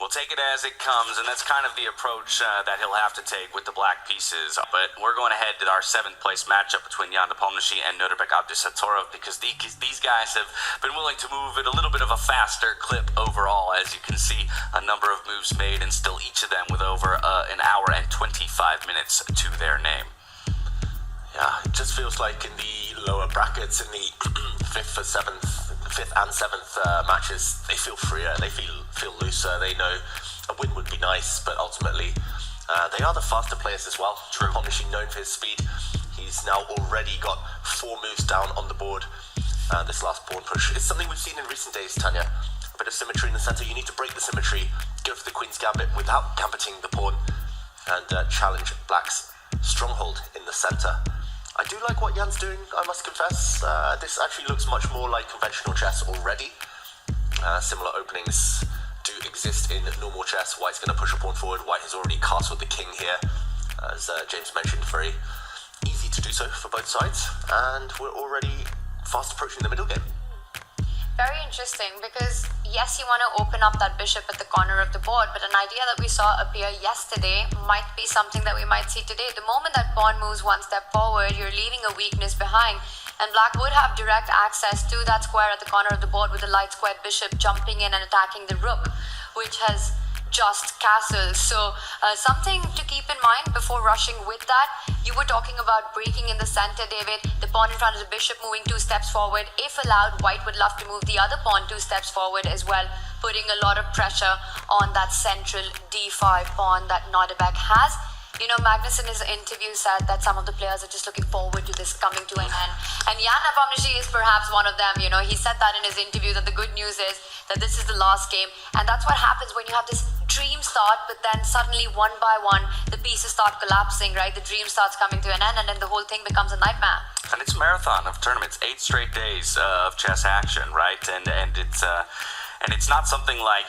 We'll take it as it comes, and that's kind of the approach that he'll have to take with the black pieces. But we're going ahead to our 7th place matchup between Jan Nepomniachtchi and Nodirbek Abdusattorov, because these guys have been willing to move at a little bit of a faster clip overall. As you can see, a number of moves made, and still each of them with over an hour and 25 minutes to their name. Yeah, it just feels like in the lower brackets, in the 5th and 7th matches, they feel freer, they feel looser. They know a win would be nice, but ultimately they are the faster players as well. True. Nepomniachtchi known for his speed. He's now already got 4 moves down on the board. This last pawn push is something we've seen in recent days, Tanya. A bit of symmetry in the center. You need to break the symmetry, go for the queen's gambit without gambiting the pawn, and challenge black's stronghold in the center. I do like what Jan's doing, I must confess. This actually looks much more like conventional chess already. Similar openings do exist in normal chess. White's going to push a pawn forward. White has already castled the king here. As James mentioned, very easy to do so for both sides. And we're already fast approaching the middle game. Very interesting, because yes, you want to open up that bishop at the corner of the board, but an idea that we saw appear yesterday might be something that we might see today. The moment that pawn moves one step forward, you're leaving a weakness behind, and black would have direct access to that square at the corner of the board with the light squared bishop jumping in and attacking the rook, which has just castled. So something to keep in mind before rushing with that. You were talking about breaking in the center, David. The pawn in front of the bishop moving 2 steps forward. If allowed, white would love to move the other pawn 2 steps forward as well, putting a lot of pressure on that central d5 pawn that Nodirbek has. You know, Magnus in his interview said that some of the players are just looking forward to this coming to an end. And Jan Nepomniachtchi is perhaps one of them. You know, he said that in his interview, that the good news is that this is the last game. And that's what happens when you have this dream start, but then suddenly one by one, the pieces start collapsing, right? The dream starts coming to an end, and then the whole thing becomes a nightmare. And it's a marathon of tournaments, 8 straight days of chess action, right? And it's not something like,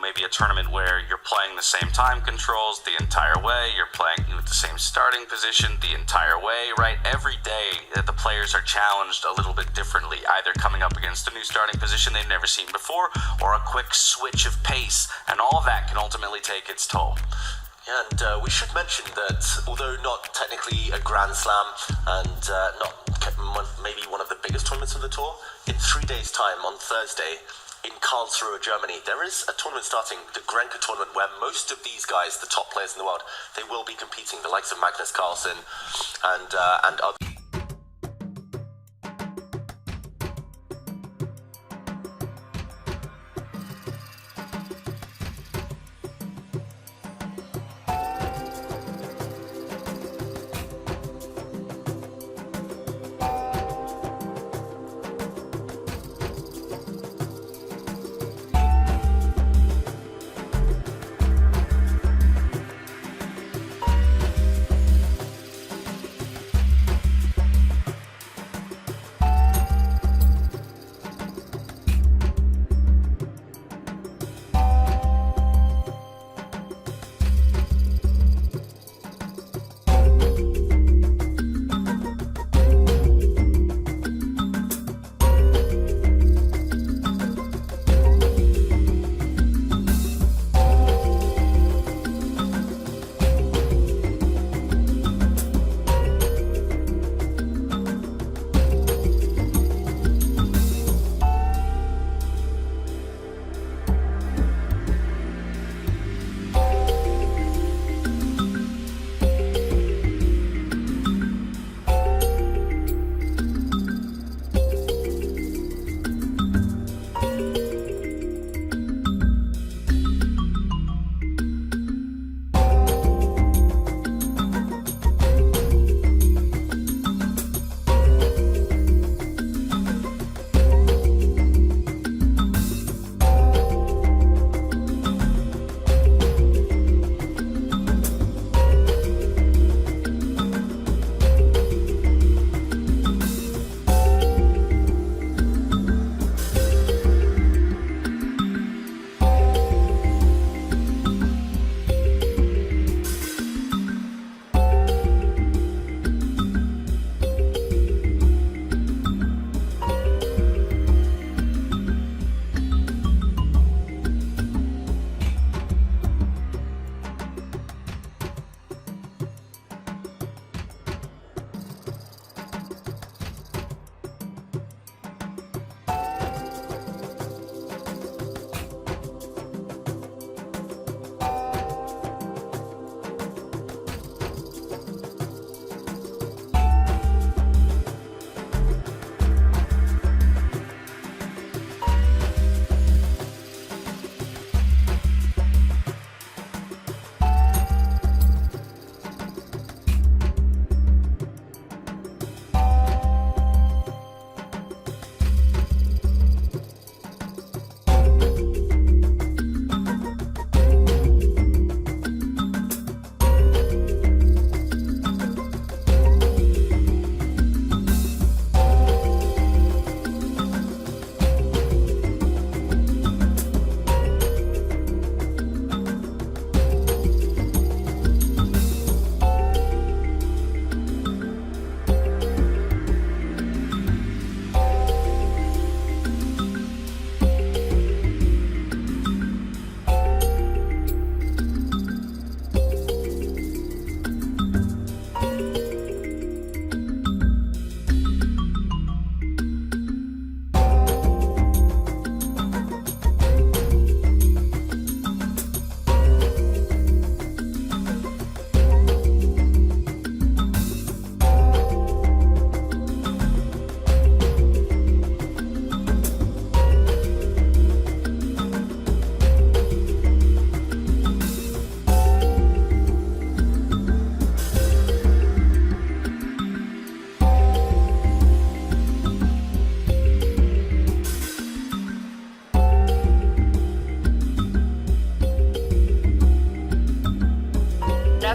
maybe a tournament where you're playing the same time controls the entire way, you're playing with the same starting position the entire way, right? Every day the players are challenged a little bit differently, either coming up against a new starting position they've never seen before, or a quick switch of pace, and all of that can ultimately take its toll. Yeah, and we should mention that although not technically a Grand Slam and not maybe one of the biggest tournaments of the tour, in 3 days' time, on Thursday, in Karlsruhe, Germany, there is a tournament starting, the Grenka tournament, where most of these guys, the top players in the world, they will be competing, the likes of Magnus Carlsen and others.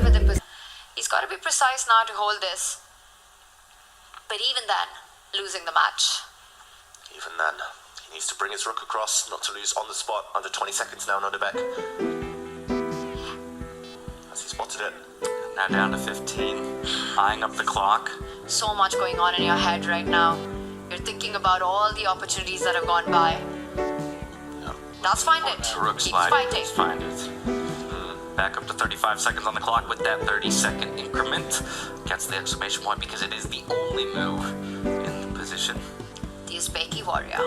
within position. He's got to be precise now to hold this. But even then, losing the match. Even then, he needs to bring his rook across, not to lose on the spot. Under 20 seconds now, Nodirbek. Has he spotted it? Now down to 15, eyeing up the clock. So much going on in your head right now. You're thinking about all the opportunities that have gone by. Yeah. That's find it. The rook Keep slide. fighting. Let's find it. Back up to 35 seconds on the clock with that 30-second increment. Gets the exclamation point because it is the only move in the position. The Uzbeki warrior.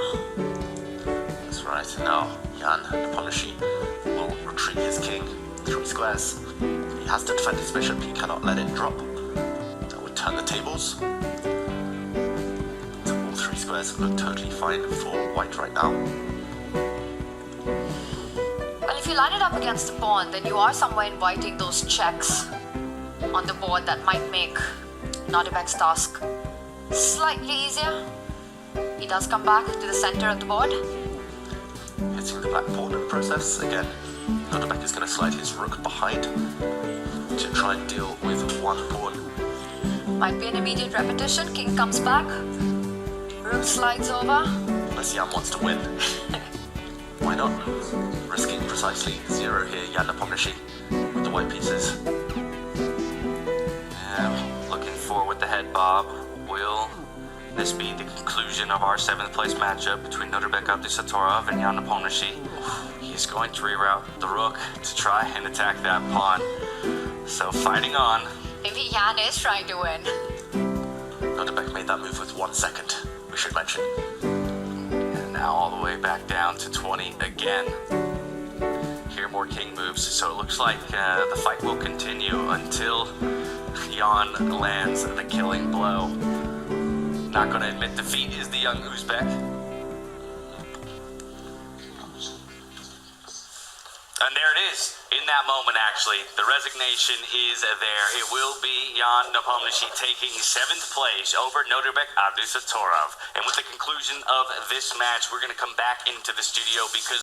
That's right. Now, Jan Nepomniachtchi will retreat his king 3 squares. He has to defend his bishop. He cannot let it drop. That would turn the tables. So all 3 squares look totally fine for white right now. Well, if you line it up against the pawn, then you are somewhere inviting those checks on the board that might make Nodirbek's task slightly easier. He does come back to the center of the board. Hitting the black pawn in the process. Again, Nodirbek is going to slide his rook behind to try and deal with 1 pawn. Might be an immediate repetition. King comes back. Rook slides over. Unless Jan wants to win. Why not? Risking precisely 0 here, Jan Nepomniachtchi with the white pieces. Looking forward with the head bob. Will this be the conclusion of our 7th place matchup between Nodirbek Abdusattorov and Jan Nepomniachtchi? He's going to reroute the rook to try and attack that pawn. So fighting on. Maybe Jan is trying to win. Nodirbek made that move with 1 second, we should mention. And now all the way back down to 20 again. Here more king moves, so it looks like the fight will continue until Jan lands the killing blow. Not going to admit defeat is the young Uzbek. And there it is. In that moment, actually, the resignation is there. It will be Jan Nepomniachtchi taking 7th place over Nodirbek Abdusattorov. And with the conclusion of this match, we're going to come back into the studio because